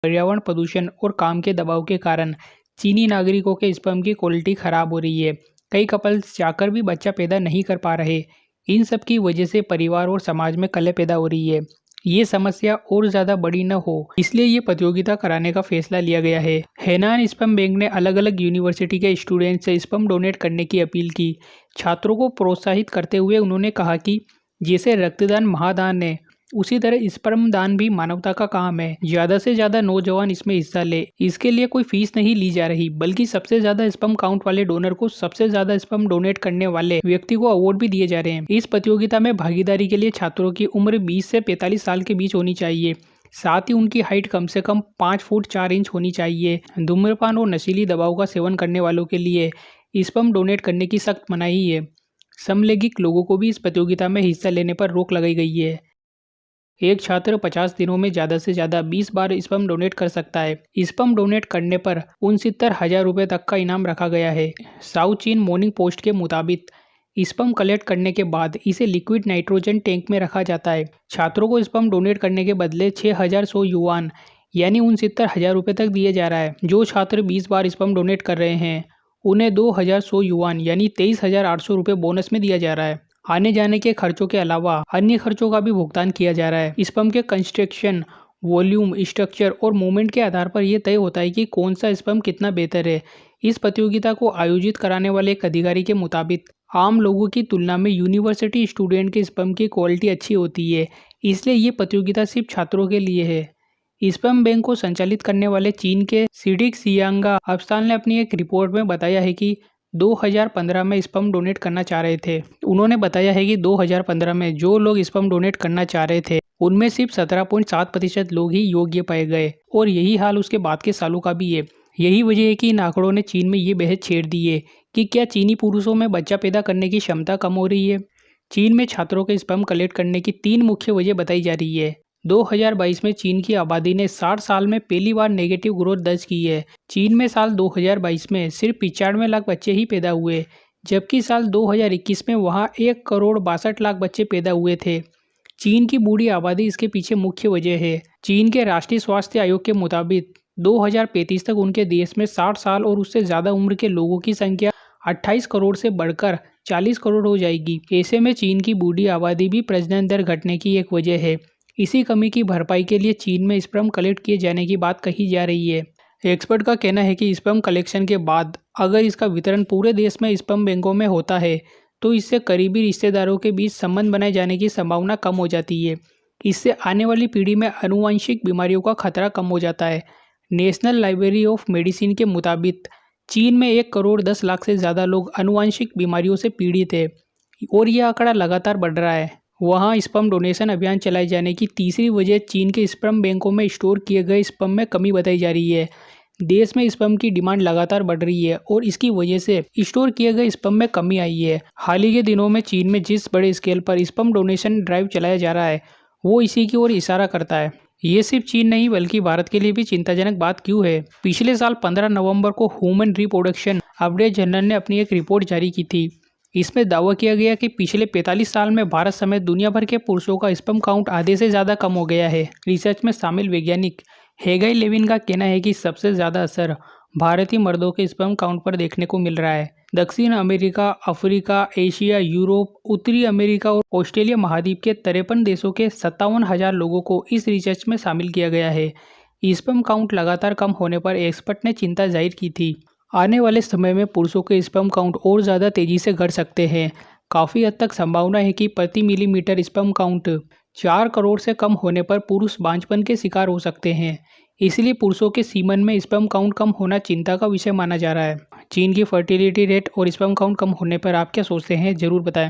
पर्यावरण प्रदूषण और काम के दबाव के कारण चीनी नागरिकों के स्पर्म की क्वालिटी खराब हो रही है। कई कपल्स चाहकर भी बच्चा पैदा नहीं कर पा रहे। इन सब की वजह से परिवार और समाज में कलह पैदा हो रही है। ये समस्या और ज़्यादा बड़ी न हो, इसलिए ये प्रतियोगिता कराने का फैसला लिया गया है। हेनान स्पर्म बैंक ने अलग अलग यूनिवर्सिटी के स्टूडेंट्स से स्पर्म डोनेट करने की अपील की। छात्रों को प्रोत्साहित करते हुए उन्होंने कहा कि जैसे रक्तदान महादान है, उसी तरह स्पर्म दान भी मानवता का काम है। ज़्यादा से ज़्यादा नौजवान इसमें हिस्सा ले। इसके लिए कोई फीस नहीं ली जा रही, बल्कि सबसे ज़्यादा स्पर्म काउंट वाले डोनर को सबसे ज़्यादा स्पर्म डोनेट करने वाले व्यक्ति को अवार्ड भी दिए जा रहे हैं। इस प्रतियोगिता में भागीदारी के लिए छात्रों की उम्र 20 से 45 साल के बीच होनी चाहिए। साथ ही उनकी हाइट कम से कम 5 फुट 4 इंच होनी चाहिए। धूम्रपान और नशीली दवाओं का सेवन करने वालों के लिए स्पर्म डोनेट करने की सख्त मनाही है। समलैंगिक लोगों को भी इस प्रतियोगिता में हिस्सा लेने पर रोक लगाई गई है। एक छात्र 50 दिनों में ज़्यादा से ज़्यादा 20 बार स्पर्म डोनेट कर सकता है। स्पर्म डोनेट करने पर 69,000 रुपये तक का इनाम रखा गया है। साउथ चीन मॉर्निंग पोस्ट के मुताबिक स्पर्म कलेक्ट करने के बाद इसे लिक्विड नाइट्रोजन टैंक में रखा जाता है। छात्रों को स्पर्म डोनेट करने के बदले 6,100 युआन यानी 69,000 रुपये तक दिए जा रहा है। जो छात्र 20 बार स्पर्म डोनेट कर रहे हैं उन्हें 2,100 युआन यानी 23,800 रुपये बोनस में दिया जा रहा है। आने जाने के खर्चों के अलावा अन्य खर्चों का भी भुगतान किया जा रहा है। स्पर्म के कंस्ट्रक्शन, वॉल्यूम, स्ट्रक्चर और मूवमेंट के आधार पर यह तय होता है कि कौन सा स्पर्म कितना बेहतर है। इस प्रतियोगिता को आयोजित कराने वाले एक अधिकारी के मुताबिक आम लोगों की तुलना में यूनिवर्सिटी स्टूडेंट के स्पर्म की क्वालिटी अच्छी होती है, इसलिए ये प्रतियोगिता सिर्फ छात्रों के लिए है। स्पर्म बैंक को संचालित करने वाले चीन के सीडिक सियांगा अस्पताल ने अपनी एक रिपोर्ट में बताया है कि 2015 में स्पर्म डोनेट करना चाह रहे थे। उन्होंने बताया है कि 2015 में जो लोग स्पर्म डोनेट करना चाह रहे थे उनमें सिर्फ 17.7% लोग ही योग्य पाए गए और यही हाल उसके बाद के सालों का भी है। यही वजह है कि इन आंकड़ों ने चीन में ये बहस छेड़ दी है कि क्या चीनी पुरुषों में बच्चा पैदा करने की क्षमता कम हो रही है। चीन में छात्रों के स्पर्म कलेक्ट करने की 3 मुख्य वजह बताई जा रही है। 2022 में चीन की आबादी ने 60 साल में पहली बार नेगेटिव ग्रोथ दर्ज की है। चीन में साल 2022 में सिर्फ 95 लाख बच्चे ही पैदा हुए, जबकि साल 2021 में वहां 1,62,62,00,000 बच्चे पैदा हुए थे। चीन की बूढ़ी आबादी इसके पीछे मुख्य वजह है। चीन के राष्ट्रीय स्वास्थ्य आयोग के मुताबिक 2035 तक उनके देश में 60 साल और उससे ज़्यादा उम्र के लोगों की संख्या 28 करोड़ से बढ़कर 40 करोड़ हो जाएगी। ऐसे में चीन की बूढ़ी आबादी भी प्रजनन दर घटने की एक वजह है। इसी कमी की भरपाई के लिए चीन में स्पर्म कलेक्ट किए जाने की बात कही जा रही है। एक्सपर्ट का कहना है कि स्पर्म कलेक्शन के बाद अगर इसका वितरण पूरे देश में स्पर्म बैंकों में होता है तो इससे करीबी रिश्तेदारों के बीच संबंध बनाए जाने की संभावना कम हो जाती है। इससे आने वाली पीढ़ी में आनुवंशिक बीमारियों का खतरा कम हो जाता है। नेशनल लाइब्रेरी ऑफ मेडिसिन के मुताबिक चीन में 1,10,00,000 से ज़्यादा लोग आनुवंशिक बीमारियों से पीड़ित है और यह आंकड़ा लगातार बढ़ रहा है। वहाँ स्पर्म डोनेशन अभियान चलाए जाने की तीसरी वजह चीन के स्पर्म बैंकों में स्टोर किए गए स्पर्म में कमी बताई जा रही है। देश में स्पर्म की डिमांड लगातार बढ़ रही है और इसकी वजह से स्टोर किए गए स्पर्म में कमी आई है। हाल ही के दिनों में चीन में जिस बड़े स्केल पर स्पर्म डोनेशन ड्राइव चलाया जा रहा है वो इसी की ओर इशारा करता है। ये सिर्फ चीन नहीं बल्कि भारत के लिए भी चिंताजनक बात क्यों है। पिछले साल 15 नवंबर को ह्यूमन रिप्रोडक्शन अपडेट जर्नल ने अपनी एक रिपोर्ट जारी की थी। इसमें दावा किया गया कि पिछले 45 साल में भारत समेत दुनिया भर के पुरुषों का स्पर्म काउंट आधे से ज़्यादा कम हो गया है। रिसर्च में शामिल वैज्ञानिक हेगाई लेविन का कहना है कि सबसे ज़्यादा असर भारतीय मर्दों के स्पर्म काउंट पर देखने को मिल रहा है। दक्षिण अमेरिका, अफ्रीका, एशिया, यूरोप, उत्तरी अमेरिका और ऑस्ट्रेलिया महाद्वीप के 53 देशों के 57,000 लोगों को इस रिसर्च में शामिल किया गया है। स्पर्म काउंट लगातार कम होने पर एक्सपर्ट ने चिंता जाहिर की थी। आने वाले समय में पुरुषों के स्पर्म काउंट और ज़्यादा तेज़ी से घट सकते हैं। काफ़ी हद तक संभावना है कि प्रति मिलीमीटर स्पर्म काउंट 4 करोड़ से कम होने पर पुरुष बांझपन के शिकार हो सकते हैं। इसलिए पुरुषों के सीमन में स्पर्म काउंट कम होना चिंता का विषय माना जा रहा है। चीन की फर्टिलिटी रेट और स्पर्म काउंट कम होने पर आप क्या सोचते हैं, ज़रूर बताएं।